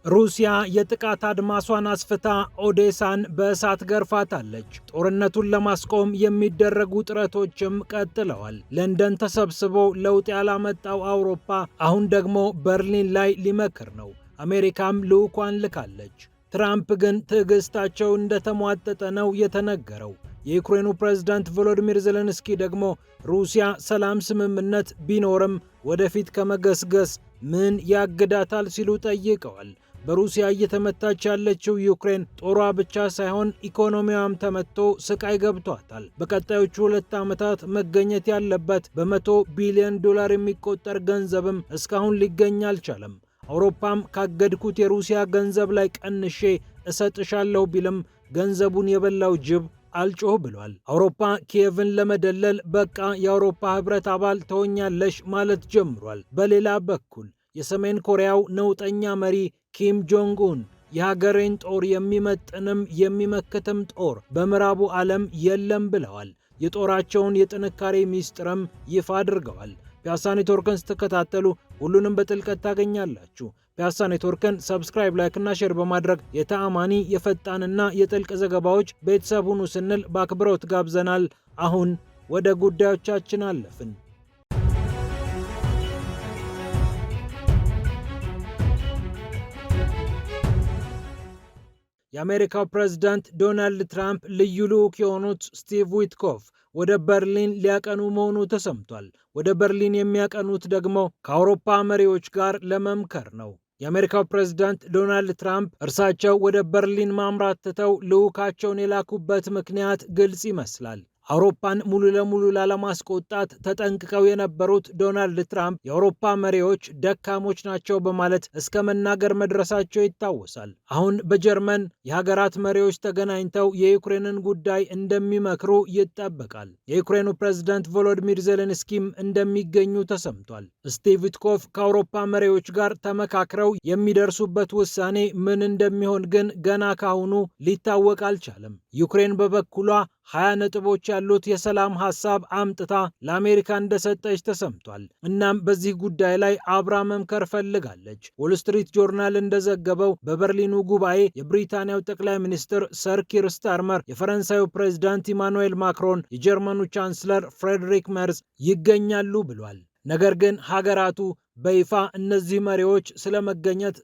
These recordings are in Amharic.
ሩሲያ የጥቃት አድማሷን አስፍታ ኦዴሳን በእሳት ገርፋታለች። ጦርነቱን ለማስቆም የሚደረጉ ጥረቶችም ቀጥለዋል። ለንደን ተሰብስቦ ለውጥ ያላመጣው አውሮፓ አሁን ደግሞ በርሊን ላይ ሊመክር ነው። አሜሪካም ልዑኳን ልካለች። ትራምፕ ግን ትዕግስታቸው እንደተሟጠጠ ነው የተነገረው። የዩክሬኑ ፕሬዝዳንት ቮሎዲሚር ዜሌንስኪ ደግሞ ሩሲያ ሰላም ስምምነት ቢኖርም ወደፊት ከመገስገስ ምን ያግዳታል ሲሉ ጠይቀዋል። በሩሲያ እየተመታች ያለችው ዩክሬን ጦሯ ብቻ ሳይሆን ኢኮኖሚዋም ተመቶ ስቃይ ገብቷታል። በቀጣዮቹ 2 ዓመታት መገኘት ያለበት በ100 ቢሊዮን ዶላር የሚቆጠር ገንዘብም እስካሁን ሊገኝ አልቻለም። አውሮፓም ካገድኩት የሩሲያ ገንዘብ ላይ ቀንሼ እሰጥሻለሁ ቢልም ገንዘቡን የበላው ጅብ አልጮህ ብሏል። አውሮፓ ኪየቭን ለመደለል በቃ የአውሮፓ ህብረት አባል ትሆኛለሽ ማለት ጀምሯል። በሌላ በኩል የሰሜን ኮሪያው ነውጠኛ መሪ ኪም ጆንግ ኡን የሀገሬን ጦር የሚመጥንም የሚመክትም ጦር በምዕራቡ ዓለም የለም ብለዋል። የጦራቸውን የጥንካሬ ሚስጥርም ይፋ አድርገዋል። ፒያሳ ኔትወርክን ስትከታተሉ ሁሉንም በጥልቀት ታገኛላችሁ። ፒያሳ ኔትወርክን ሰብስክራይብ፣ ላይክ እና ሼር በማድረግ የተአማኒ የፈጣንና የጥልቅ ዘገባዎች ቤተሰብ ሁኑ ስንል በአክብሮት ጋብዘናል። አሁን ወደ ጉዳዮቻችን አለፍን። የአሜሪካው ፕሬዝዳንት ዶናልድ ትራምፕ ልዩ ልዑክ የሆኑት ስቲቭ ዊትኮፍ ወደ በርሊን ሊያቀኑ መሆኑ ተሰምቷል። ወደ በርሊን የሚያቀኑት ደግሞ ከአውሮፓ መሪዎች ጋር ለመምከር ነው። የአሜሪካው ፕሬዝዳንት ዶናልድ ትራምፕ እርሳቸው ወደ በርሊን ማምራት ትተው ልዑካቸውን የላኩበት ምክንያት ግልጽ ይመስላል። አውሮፓን ሙሉ ለሙሉ ላለማስቆጣት ተጠንቅቀው የነበሩት ዶናልድ ትራምፕ የአውሮፓ መሪዎች ደካሞች ናቸው በማለት እስከ መናገር መድረሳቸው ይታወሳል። አሁን በጀርመን የሀገራት መሪዎች ተገናኝተው የዩክሬንን ጉዳይ እንደሚመክሩ ይጠበቃል። የዩክሬኑ ፕሬዝዳንት ቮሎዲሚር ዜሌንስኪም እንደሚገኙ ተሰምቷል። ስቲቭ ዊትኮፍ ከአውሮፓ መሪዎች ጋር ተመካክረው የሚደርሱበት ውሳኔ ምን እንደሚሆን ግን ገና ካሁኑ ሊታወቅ አልቻለም። ዩክሬን በበኩሏ 20 ነጥቦች ያሉት የሰላም ሐሳብ አምጥታ ለአሜሪካ እንደሰጠች ተሰምቷል። እናም በዚህ ጉዳይ ላይ አብራ መምከር ፈልጋለች። ዎል ስትሪት ጆርናል እንደዘገበው በበርሊኑ ጉባኤ የብሪታንያው ጠቅላይ ሚኒስትር ሰር ኪር ስታርመር፣ የፈረንሳዩ ፕሬዝዳንት ኢማኑኤል ማክሮን፣ የጀርመኑ ቻንስለር ፍሬድሪክ መርዝ ይገኛሉ ብሏል። ነገር ግን ሀገራቱ በይፋ እነዚህ መሪዎች ስለመገኘት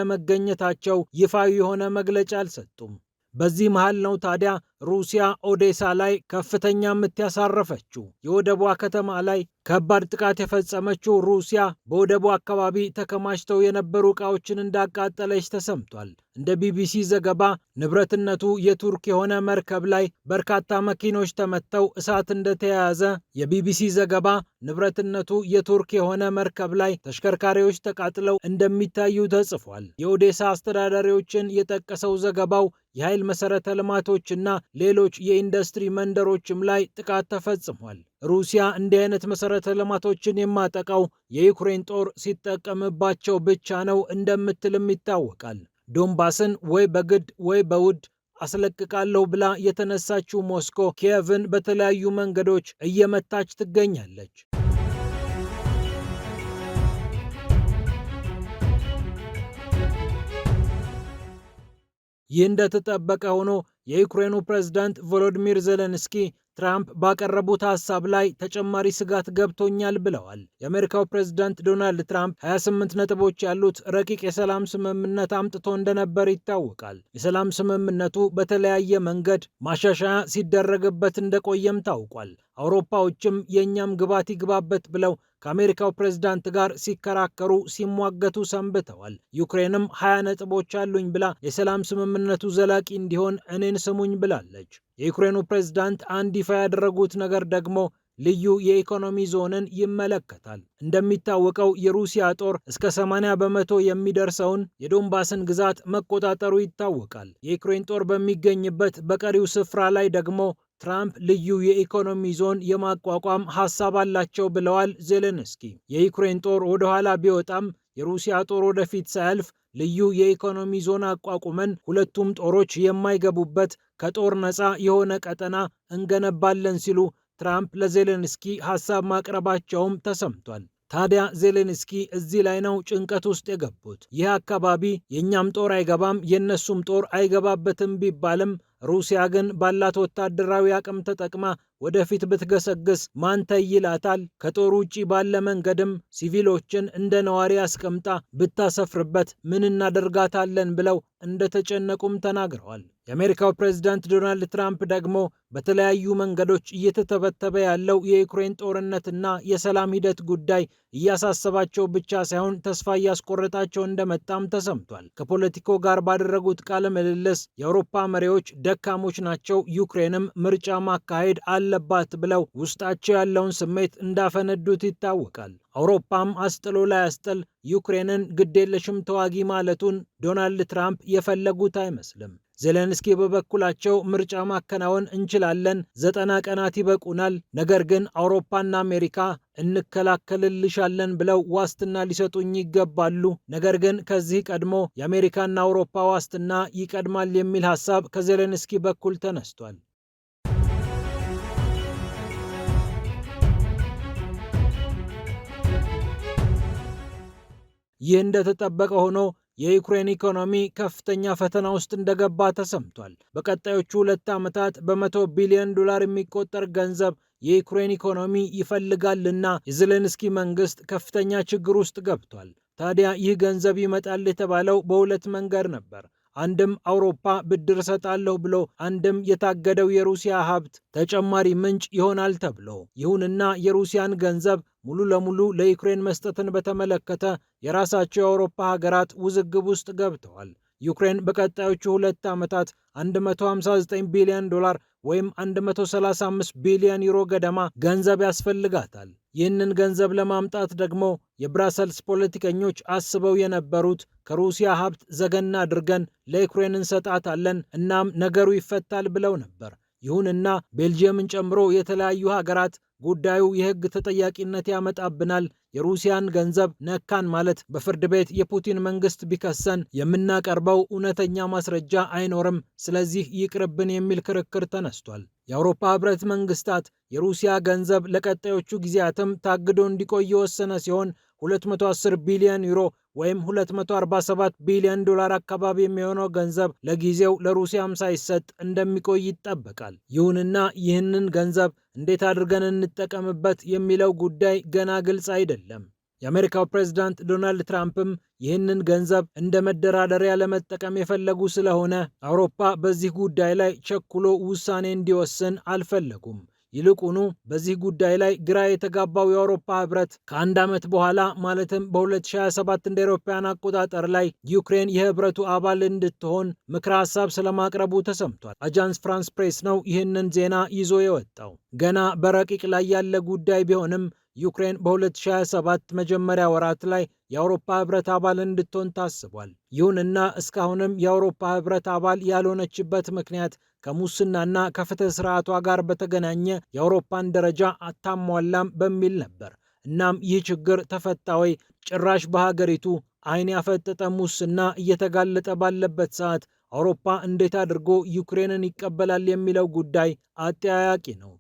ስላለመገኘታቸው ይፋዊ የሆነ መግለጫ አልሰጡም። በዚህ መሃል ነው ታዲያ ሩሲያ ኦዴሳ ላይ ከፍተኛ ምት ያሳረፈችው። የወደቧ ከተማ ላይ ከባድ ጥቃት የፈጸመችው ሩሲያ በወደቡ አካባቢ ተከማችተው የነበሩ ዕቃዎችን እንዳቃጠለች ተሰምቷል። እንደ ቢቢሲ ዘገባ ንብረትነቱ የቱርክ የሆነ መርከብ ላይ በርካታ መኪኖች ተመተው እሳት እንደተያያዘ፣ የቢቢሲ ዘገባ ንብረትነቱ የቱርክ የሆነ መርከብ ላይ ተሽከርካሪዎች ተቃጥለው እንደሚታዩ ተጽፏል። የኦዴሳ አስተዳዳሪዎችን የጠቀሰው ዘገባው የኃይል መሰረተ ልማቶችና ሌሎች የኢንዱስትሪ መንደሮችም ላይ ጥቃት ተፈጽሟል። ሩሲያ እንዲህ አይነት መሰረተ ልማቶችን የማጠቃው የዩክሬን ጦር ሲጠቀምባቸው ብቻ ነው እንደምትልም ይታወቃል። ዶንባስን ወይ በግድ ወይ በውድ አስለቅቃለሁ ብላ የተነሳችው ሞስኮ ኪየቭን በተለያዩ መንገዶች እየመታች ትገኛለች። ይህ እንደተጠበቀ ሆኖ የዩክሬኑ ፕሬዝዳንት ቮሎዲሚር ዜሌንስኪ ትራምፕ ባቀረቡት ሐሳብ ላይ ተጨማሪ ስጋት ገብቶኛል ብለዋል። የአሜሪካው ፕሬዝዳንት ዶናልድ ትራምፕ 28 ነጥቦች ያሉት ረቂቅ የሰላም ስምምነት አምጥቶ እንደነበር ይታወቃል። የሰላም ስምምነቱ በተለያየ መንገድ ማሻሻያ ሲደረግበት እንደቆየም ታውቋል። አውሮፓዎችም የእኛም ግባት ይግባበት ብለው ከአሜሪካው ፕሬዝዳንት ጋር ሲከራከሩ ሲሟገቱ ሰንብተዋል። ዩክሬንም 20 ነጥቦች አሉኝ ብላ የሰላም ስምምነቱ ዘላቂ እንዲሆን እኔን ስሙኝ ብላለች። የዩክሬኑ ፕሬዝዳንት አንድ ይፋ ያደረጉት ነገር ደግሞ ልዩ የኢኮኖሚ ዞንን ይመለከታል። እንደሚታወቀው የሩሲያ ጦር እስከ 80 በመቶ የሚደርሰውን የዶንባስን ግዛት መቆጣጠሩ ይታወቃል። የዩክሬን ጦር በሚገኝበት በቀሪው ስፍራ ላይ ደግሞ ትራምፕ ልዩ የኢኮኖሚ ዞን የማቋቋም ሐሳብ አላቸው ብለዋል ዜሌንስኪ። የዩክሬን ጦር ወደ ኋላ ቢወጣም የሩሲያ ጦር ወደፊት ሳያልፍ ልዩ የኢኮኖሚ ዞን አቋቁመን ሁለቱም ጦሮች የማይገቡበት ከጦር ነፃ የሆነ ቀጠና እንገነባለን ሲሉ ትራምፕ ለዜሌንስኪ ሐሳብ ማቅረባቸውም ተሰምቷል። ታዲያ ዜሌንስኪ እዚህ ላይ ነው ጭንቀት ውስጥ የገቡት። ይህ አካባቢ የእኛም ጦር አይገባም የእነሱም ጦር አይገባበትም ቢባልም ሩሲያ ግን ባላት ወታደራዊ አቅም ተጠቅማ ወደፊት ብትገሰግስ ማን ተይላታል? ከጦር ውጪ ባለ መንገድም ሲቪሎችን እንደ ነዋሪ አስቀምጣ ብታሰፍርበት ምን እናደርጋታለን ብለው እንደተጨነቁም ተናግረዋል። የአሜሪካው ፕሬዝዳንት ዶናልድ ትራምፕ ደግሞ በተለያዩ መንገዶች እየተተበተበ ያለው የዩክሬን ጦርነትና የሰላም ሂደት ጉዳይ እያሳሰባቸው ብቻ ሳይሆን ተስፋ እያስቆረጣቸው እንደመጣም ተሰምቷል። ከፖለቲኮ ጋር ባደረጉት ቃለ ምልልስ የአውሮፓ መሪዎች ደካሞች ናቸው፣ ዩክሬንም ምርጫ ማካሄድ አለባት ብለው ውስጣቸው ያለውን ስሜት እንዳፈነዱት ይታወቃል። አውሮፓም አስጥሎ ላይ አስጥል ዩክሬንን ግዴለሽም ተዋጊ ማለቱን ዶናልድ ትራምፕ የፈለጉት አይመስልም። ዜሌንስኪ በበኩላቸው ምርጫ ማከናወን እንችላለን፣ 90 ቀናት ይበቁናል፣ ነገር ግን አውሮፓና አሜሪካ እንከላከልልሻለን ብለው ዋስትና ሊሰጡኝ ይገባሉ። ነገር ግን ከዚህ ቀድሞ የአሜሪካና አውሮፓ ዋስትና ይቀድማል የሚል ሀሳብ ከዜሌንስኪ በኩል ተነስቷል። ይህ እንደተጠበቀ ሆኖ የዩክሬን ኢኮኖሚ ከፍተኛ ፈተና ውስጥ እንደገባ ተሰምቷል። በቀጣዮቹ 2 ዓመታት በ100 ቢሊዮን ዶላር የሚቆጠር ገንዘብ የዩክሬን ኢኮኖሚ ይፈልጋልና የዜሌንስኪ መንግስት ከፍተኛ ችግር ውስጥ ገብቷል። ታዲያ ይህ ገንዘብ ይመጣል የተባለው በሁለት መንገድ ነበር። አንድም አውሮፓ ብድር እሰጣለሁ ብሎ፣ አንድም የታገደው የሩሲያ ሀብት ተጨማሪ ምንጭ ይሆናል ተብሎ። ይሁንና የሩሲያን ገንዘብ ሙሉ ለሙሉ ለዩክሬን መስጠትን በተመለከተ የራሳቸው የአውሮፓ ሀገራት ውዝግብ ውስጥ ገብተዋል። ዩክሬን በቀጣዮቹ 2 ዓመታት 159 ቢሊዮን ዶላር ወይም 135 ቢሊዮን ዩሮ ገደማ ገንዘብ ያስፈልጋታል። ይህንን ገንዘብ ለማምጣት ደግሞ የብራሰልስ ፖለቲከኞች አስበው የነበሩት ከሩሲያ ሀብት ዘገና አድርገን ለዩክሬን እንሰጣታለን እናም ነገሩ ይፈታል ብለው ነበር። ይሁንና ቤልጅየምን ጨምሮ የተለያዩ ሀገራት ጉዳዩ የሕግ ተጠያቂነት ያመጣብናል፣ የሩሲያን ገንዘብ ነካን ማለት በፍርድ ቤት የፑቲን መንግስት ቢከሰን የምናቀርበው እውነተኛ ማስረጃ አይኖርም፣ ስለዚህ ይቅርብን የሚል ክርክር ተነስቷል። የአውሮፓ ህብረት መንግስታት የሩሲያ ገንዘብ ለቀጣዮቹ ጊዜያትም ታግዶ እንዲቆይ የወሰነ ሲሆን 210 ቢሊዮን ዩሮ ወይም 247 ቢሊዮን ዶላር አካባቢ የሚሆነው ገንዘብ ለጊዜው ለሩሲያም ሳይሰጥ እንደሚቆይ ይጠበቃል። ይሁንና ይህንን ገንዘብ እንዴት አድርገን እንጠቀምበት የሚለው ጉዳይ ገና ግልጽ አይደለም። የአሜሪካው ፕሬዝዳንት ዶናልድ ትራምፕም ይህንን ገንዘብ እንደ መደራደሪያ ለመጠቀም የፈለጉ ስለሆነ አውሮፓ በዚህ ጉዳይ ላይ ቸኩሎ ውሳኔ እንዲወስን አልፈለጉም። ይልቁኑ በዚህ ጉዳይ ላይ ግራ የተጋባው የአውሮፓ ህብረት ከ1 ዓመት በኋላ ማለትም በ2027 እንደ አውሮፓውያን አቆጣጠር ላይ ዩክሬን የህብረቱ አባል እንድትሆን ምክረ ሀሳብ ስለማቅረቡ ተሰምቷል። አጃንስ ፍራንስ ፕሬስ ነው ይህንን ዜና ይዞ የወጣው። ገና በረቂቅ ላይ ያለ ጉዳይ ቢሆንም ዩክሬን በ2027 መጀመሪያ ወራት ላይ የአውሮፓ ህብረት አባል እንድትሆን ታስቧል። ይሁንና እስካሁንም የአውሮፓ ህብረት አባል ያልሆነችበት ምክንያት ከሙስናና ከፍትህ ስርዓቷ ጋር በተገናኘ የአውሮፓን ደረጃ አታሟላም በሚል ነበር። እናም ይህ ችግር ተፈታ ወይ? ጭራሽ በሀገሪቱ አይን ያፈጠጠ ሙስና እየተጋለጠ ባለበት ሰዓት አውሮፓ እንዴት አድርጎ ዩክሬንን ይቀበላል የሚለው ጉዳይ አጠያያቂ ነው።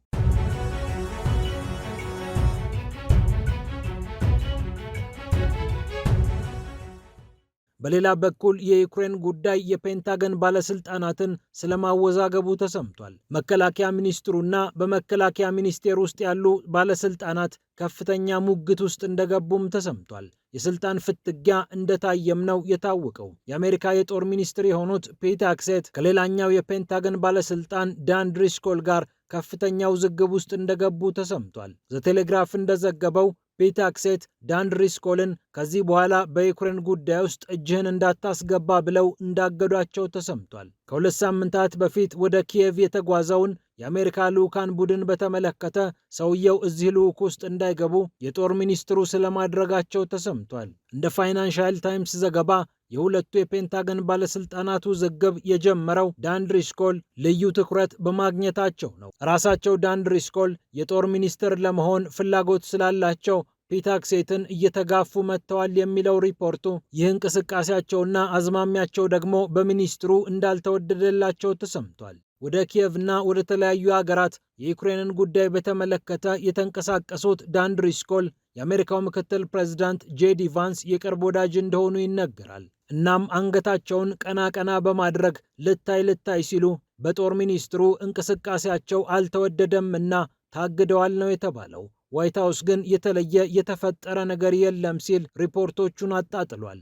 በሌላ በኩል የዩክሬን ጉዳይ የፔንታገን ባለስልጣናትን ስለማወዛገቡ ተሰምቷል። መከላከያ ሚኒስትሩና በመከላከያ ሚኒስቴር ውስጥ ያሉ ባለስልጣናት ከፍተኛ ሙግት ውስጥ እንደገቡም ተሰምቷል። የስልጣን ፍትጊያ እንደታየም ነው የታወቀው። የአሜሪካ የጦር ሚኒስትር የሆኑት ፔት ሄግሴት ከሌላኛው የፔንታገን ባለስልጣን ዳን ድሪስኮል ጋር ከፍተኛ ውዝግብ ውስጥ እንደገቡ ተሰምቷል። ዘቴሌግራፍ እንደዘገበው ፔት ሄግሴት ዳን ድሪስኮልን ከዚህ በኋላ በዩክሬን ጉዳይ ውስጥ እጅህን እንዳታስገባ ብለው እንዳገዷቸው ተሰምቷል። ከ2 ሳምንታት በፊት ወደ ኪየቭ የተጓዘውን የአሜሪካ ልዑካን ቡድን በተመለከተ ሰውየው እዚህ ልዑክ ውስጥ እንዳይገቡ የጦር ሚኒስትሩ ስለማድረጋቸው ተሰምቷል። እንደ ፋይናንሻል ታይምስ ዘገባ የሁለቱ የፔንታገን ባለስልጣናት ውዝግብ የጀመረው ዳን ድሪስኮል ልዩ ትኩረት በማግኘታቸው ነው። ራሳቸው ዳን ድሪስኮል የጦር ሚኒስትር ለመሆን ፍላጎት ስላላቸው ፔት ሄግሴትን እየተጋፉ መጥተዋል የሚለው ሪፖርቱ፣ ይህ እንቅስቃሴያቸውና አዝማሚያቸው ደግሞ በሚኒስትሩ እንዳልተወደደላቸው ተሰምቷል። ወደ ኪየቭና ወደ ተለያዩ ሀገራት የዩክሬንን ጉዳይ በተመለከተ የተንቀሳቀሱት ዳን ድሪስኮል የአሜሪካው ምክትል ፕሬዝዳንት ጄዲ ቫንስ የቅርብ ወዳጅ እንደሆኑ ይነገራል። እናም አንገታቸውን ቀና ቀና በማድረግ ልታይ ሲሉ በጦር ሚኒስትሩ እንቅስቃሴያቸው አልተወደደም እና ታግደዋል ነው የተባለው። ዋይት ሀውስ ግን የተለየ የተፈጠረ ነገር የለም ሲል ሪፖርቶቹን አጣጥሏል።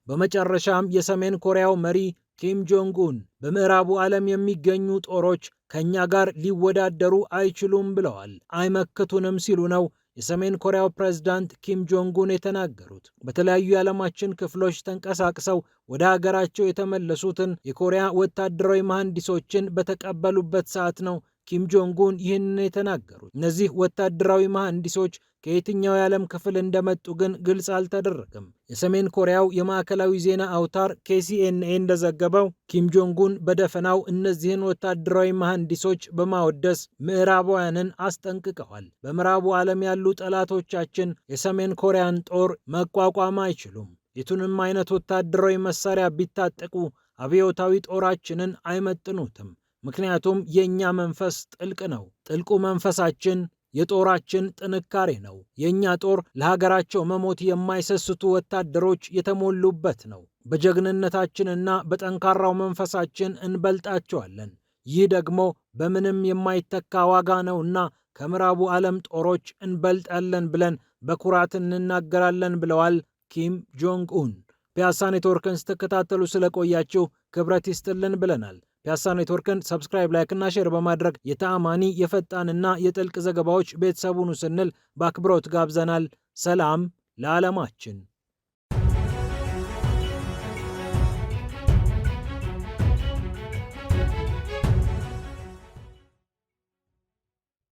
በመጨረሻም የሰሜን ኮሪያው መሪ ኪም ጆንግ ኡን በምዕራቡ ዓለም የሚገኙ ጦሮች ከኛ ጋር ሊወዳደሩ አይችሉም ብለዋል። አይመክቱንም ሲሉ ነው የሰሜን ኮሪያው ፕሬዝዳንት ኪም ጆንግ ኡን የተናገሩት። በተለያዩ የዓለማችን ክፍሎች ተንቀሳቅሰው ወደ ሀገራቸው የተመለሱትን የኮሪያ ወታደራዊ መሐንዲሶችን በተቀበሉበት ሰዓት ነው ኪም ጆንግ ኡን ይህንን የተናገሩት። እነዚህ ወታደራዊ መሐንዲሶች ከየትኛው የዓለም ክፍል እንደመጡ ግን ግልጽ አልተደረገም። የሰሜን ኮሪያው የማዕከላዊ ዜና አውታር KCNA እንደዘገበው ኪም ጆንግ ኡን በደፈናው እነዚህን ወታደራዊ መሐንዲሶች በማወደስ ምዕራባውያንን አስጠንቅቀዋል። በምዕራቡ ዓለም ያሉ ጠላቶቻችን የሰሜን ኮሪያን ጦር መቋቋም አይችሉም። የቱንም አይነት ወታደራዊ መሳሪያ ቢታጠቁ አብዮታዊ ጦራችንን አይመጥኑትም። ምክንያቱም የእኛ መንፈስ ጥልቅ ነው። ጥልቁ መንፈሳችን የጦራችን ጥንካሬ ነው። የእኛ ጦር ለሀገራቸው መሞት የማይሰስቱ ወታደሮች የተሞሉበት ነው። በጀግንነታችንና በጠንካራው መንፈሳችን እንበልጣቸዋለን። ይህ ደግሞ በምንም የማይተካ ዋጋ ነውና ከምዕራቡ ዓለም ጦሮች እንበልጣለን ብለን በኩራት እንናገራለን ብለዋል ኪም ጆንግ ኡን። ፒያሳ ኔትወርክን ስትከታተሉ ስለቆያችሁ ክብረት ይስጥልን ብለናል። ፒያሳ ኔትወርክን ሰብስክራይብ፣ ላይክ እና ሼር በማድረግ የተአማኒ የፈጣንና የጥልቅ ዘገባዎች ቤተሰቡን ስንል በአክብሮት ጋብዘናል። ሰላም ለዓለማችን።